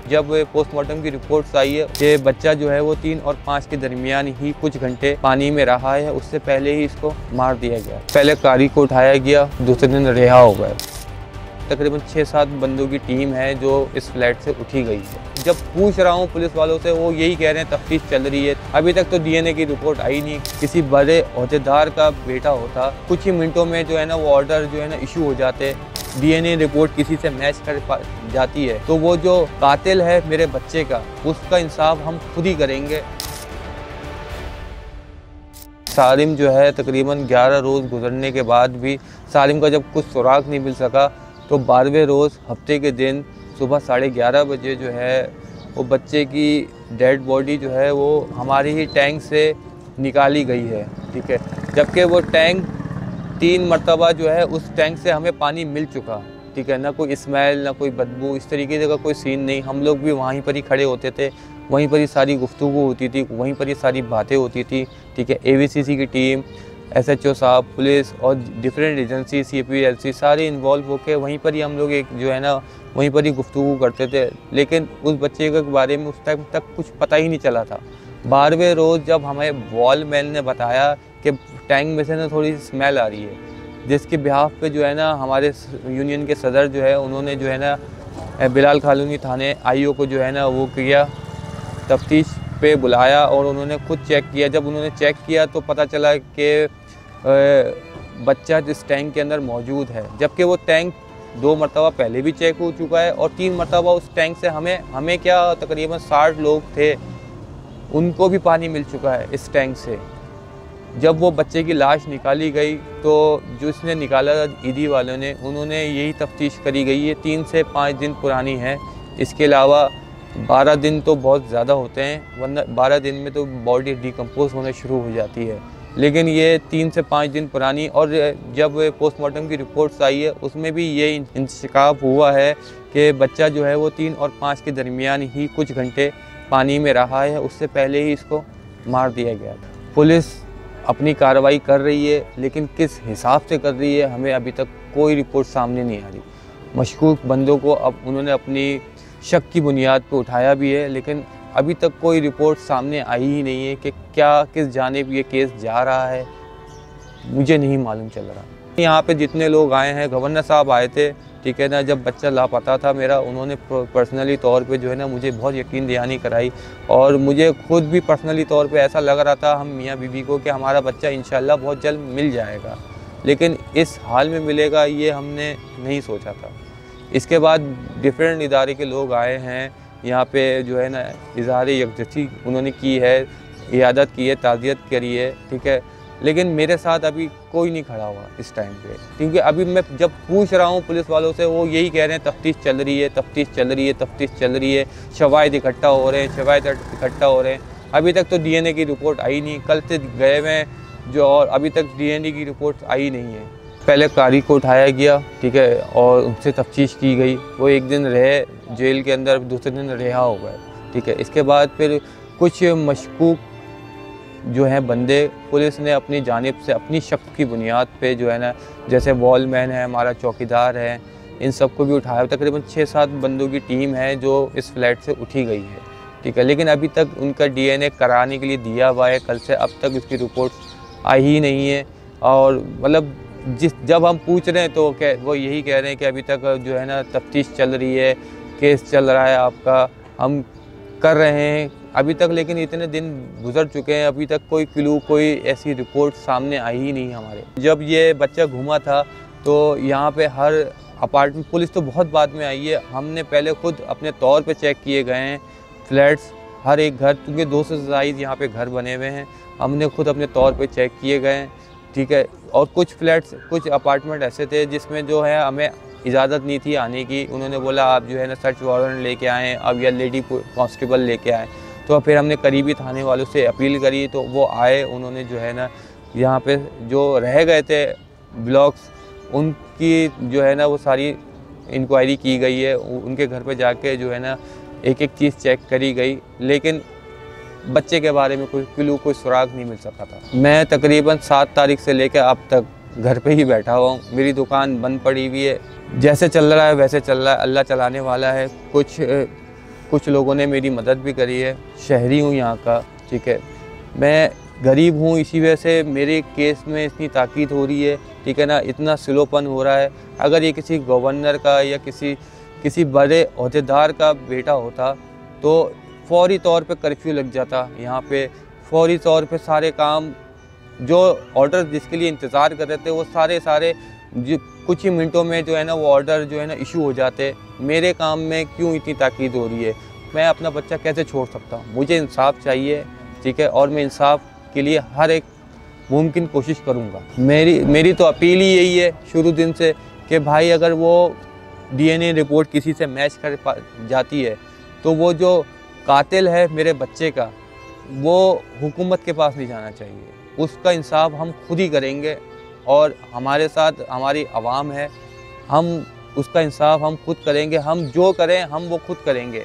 जब पोस्टमार्टम की रिपोर्ट्स आई है कि बच्चा जो है वो 3 और 5 के दरमियान ही कुछ घंटे पानी में रहा है, उससे पहले ही इसको मार दिया गया। पहले कारी को उठाया गया, दूसरे दिन रिहा हो गए। तकरीबन 6-7 बंदों की टीम है जो इस फ्लैट से उठी गई है। जब पूछ रहा हूँ पुलिस वालों से, वो यही कह रहे हैं तफ्तीश चल रही है। अभी तक तो डीएनए की रिपोर्ट आई नहीं। किसी बड़े ओहदेदार का बेटा होता, कुछ ही मिनटों में जो है ना वो ऑर्डर जो है ना इशू हो जाते, डीएनए रिपोर्ट किसी से मैच कर जाती है, तो वो जो कातिल है मेरे बच्चे का, उसका इंसाफ हम खुद ही करेंगे। सालिम जो है तकरीबन 11 रोज़ गुजरने के बाद भी सालिम का जब कुछ सुराग नहीं मिल सका, तो 12वें रोज़ हफ्ते के दिन सुबह 11:30 बजे जो है वो बच्चे की डेड बॉडी जो है वो हमारे ही टैंक से निकाली गई है। ठीक है, जबकि वो टैंक 3 मरतबा जो है उस टैंक से हमें पानी मिल चुका। ठीक है, ना कोई स्मेल ना कोई बदबू, इस तरीके का कोई सीन नहीं। हम लोग भी वहीं पर ही खड़े होते थे, वहीं पर ही सारी गुफ्तगू होती थी, वहीं पर ही सारी बातें होती थी। ठीक है, एवीसीसी की टीम, एसएचओ साहब, पुलिस और डिफरेंट एजेंसी, सीपीएलसी सारे इन्वॉल्व होकर वहीं पर ही हम लोग एक जो है ना वहीं पर ही गुफ्तगू करते थे। लेकिन उस बच्चे के बारे में उस टाइम तक कुछ पता ही नहीं चला था। 12वें रोज़ जब हमें वॉलमैन ने बताया कि टैंक में से ना थोड़ी स्मेल आ रही है, जिसके बिहाफ पे जो है ना हमारे यूनियन के सदर जो है उन्होंने जो है ना बिलाल कॉलोनी थाने आईओ को जो है ना वो किया, तफ्तीश पे बुलाया और उन्होंने खुद चेक किया। जब उन्होंने चेक किया तो पता चला कि बच्चा इस टैंक के अंदर मौजूद है, जबकि वो टैंक 2 मरतबा पहले भी चेक हो चुका है और 3 मरतबा उस टैंक से हमें क्या तकरीबन 60 लोग थे, उनको भी पानी मिल चुका है इस टैंक से। जब वो बच्चे की लाश निकाली गई तो जो इसने निकाला ईदी वालों ने, उन्होंने यही तफ्तीश करी गई है 3 से 5 दिन पुरानी है। इसके अलावा 12 दिन तो बहुत ज़्यादा होते हैं, वरना 12 दिन में तो बॉडी डिकम्पोज होना शुरू हो जाती है, लेकिन ये 3 से 5 दिन पुरानी। और जब पोस्टमार्टम की रिपोर्ट्स आई है उसमें भी ये इंतशाफ हुआ है कि बच्चा जो है वो 3 और 5 के दरमियान ही कुछ घंटे पानी में रहा है, उससे पहले ही इसको मार दिया गया। पुलिस अपनी कार्रवाई कर रही है, लेकिन किस हिसाब से कर रही है हमें अभी तक कोई रिपोर्ट सामने नहीं आ रही। मशकूक बंदों को अब उन्होंने अपनी शक की बुनियाद पर उठाया भी है, लेकिन अभी तक कोई रिपोर्ट सामने आई ही नहीं है कि क्या किस जानिब ये केस जा रहा है, मुझे नहीं मालूम चल रहा। यहाँ पे जितने लोग आए हैं, गवर्नर साहब आए थे, ठीक है ना, जब बच्चा लापता था मेरा, उन्होंने पर्सनली तौर पे जो है ना मुझे बहुत यकीन दहानी कराई और मुझे खुद भी पर्सनली तौर पे ऐसा लग रहा था हम मियाँ बीवी को कि हमारा बच्चा इंशाल्लाह बहुत जल्द मिल जाएगा, लेकिन इस हाल में मिलेगा ये हमने नहीं सोचा था। इसके बाद डिफरेंट इदारे के लोग आए हैं यहाँ पे जो है ना, इज़हार यकजहती उन्होंने की है, इयादत की है, ताज़ियत करी है। ठीक है, लेकिन मेरे साथ अभी कोई नहीं खड़ा हुआ इस टाइम पे, क्योंकि अभी मैं जब पूछ रहा हूँ पुलिस वालों से, वो यही कह रहे हैं तफ्तीश चल रही है, तफ्तीश चल रही है, तफ्तीश चल रही है, शवाहिद इकट्ठा हो रहे हैं, शवाहिद इकट्ठा हो रहे हैं। अभी तक तो डीएनए की रिपोर्ट आई नहीं, कल से गए हुए जो, और अभी तक डीएनए की रिपोर्ट आई नहीं है। पहले कारी को उठाया गया, ठीक है, और उनसे तफ्तीश की गई, वो एक दिन रहे जेल के अंदर, दूसरे दिन रिहा हो गए। ठीक है, इसके बाद फिर कुछ मशकूक जो हैं बंदे पुलिस ने अपनी जानिब से अपनी शक की बुनियाद पे जो है ना, जैसे वॉलमैन है, हमारा चौकीदार है, इन सबको भी उठाया। तकरीबन 6-7 बंदों की टीम है जो इस फ्लैट से उठी गई है। ठीक है, लेकिन अभी तक उनका डीएनए कराने के लिए दिया हुआ है कल से, अब तक इसकी रिपोर्ट आई ही नहीं है। और मतलब जब हम पूछ रहे हैं तो वो यही कह रहे हैं कि अभी तक जो है ना तफ्तीश चल रही है, केस चल रहा है आपका, हम कर रहे हैं अभी तक, लेकिन इतने दिन गुजर चुके हैं, अभी तक कोई क्लू, कोई ऐसी रिपोर्ट सामने आई ही नहीं हमारे। जब ये बच्चा घूमा था तो यहाँ पे हर अपार्टमेंट, पुलिस तो बहुत बाद में आई है, हमने पहले खुद अपने तौर पे चेक किए गए हैं फ्लैट्स, हर एक घर, क्योंकि 200 से ज़ायद यहाँ पे घर बने हुए हैं, हमने खुद अपने तौर पे चेक किए गए हैं। ठीक है, और कुछ फ्लैट्स, कुछ अपार्टमेंट ऐसे थे जिसमें जो है हमें इजाज़त नहीं थी आने की, उन्होंने बोला आप जो है ना सर्च वारंट लेके आएँ अब, या लेडी कांस्टेबल लेके आएँ। तो फिर हमने करीबी थाने वालों से अपील करी, तो वो आए, उन्होंने जो है ना यहाँ पे जो रह गए थे ब्लॉक्स, उनकी जो है ना वो सारी इंक्वायरी की गई है, उनके घर पे जाके जो है ना एक एक चीज़ चेक करी गई, लेकिन बच्चे के बारे में कोई क्लू, कोई सुराग नहीं मिल सका था। मैं तकरीबन 7 तारीख से लेकर अब तक घर पे ही बैठा हुआ हूँ, मेरी दुकान बंद पड़ी हुई है, जैसे चल रहा है वैसे चल रहा है, अल्लाह चलाने वाला है। कुछ कुछ लोगों ने मेरी मदद भी करी है। शहरी हूँ यहाँ का, ठीक है, मैं गरीब हूँ, इसी वजह से मेरे केस में इतनी ताक़ीद हो रही है, ठीक है ना, इतना स्लोपन हो रहा है। अगर ये किसी गवर्नर का या किसी बड़े अहदेदार का बेटा होता तो फौरी तौर पे कर्फ्यू लग जाता यहाँ पे, फौरी तौर पे सारे काम जो ऑर्डर जिसके लिए इंतज़ार कर रहे थे वो सारे जो कुछ ही मिनटों में जो है ना वो ऑर्डर जो है ना इशू हो जाते। मेरे काम में क्यों इतनी ताक़ीद हो रही है? मैं अपना बच्चा कैसे छोड़ सकता हूँ? मुझे इंसाफ चाहिए, ठीक है, और मैं इंसाफ के लिए हर एक मुमकिन कोशिश करूँगा। मेरी तो अपील ही यही है शुरू दिन से कि भाई अगर वो DNA रिपोर्ट किसी से मैच कर जाती है तो वो जो कातिल है मेरे बच्चे का वो हुकूमत के पास नहीं जाना चाहिए, उसका इंसाफ हम खुद ही करेंगे। और हमारे साथ हमारी आवाम है, हम उसका इंसाफ हम खुद करेंगे, हम जो करें हम वो खुद करेंगे।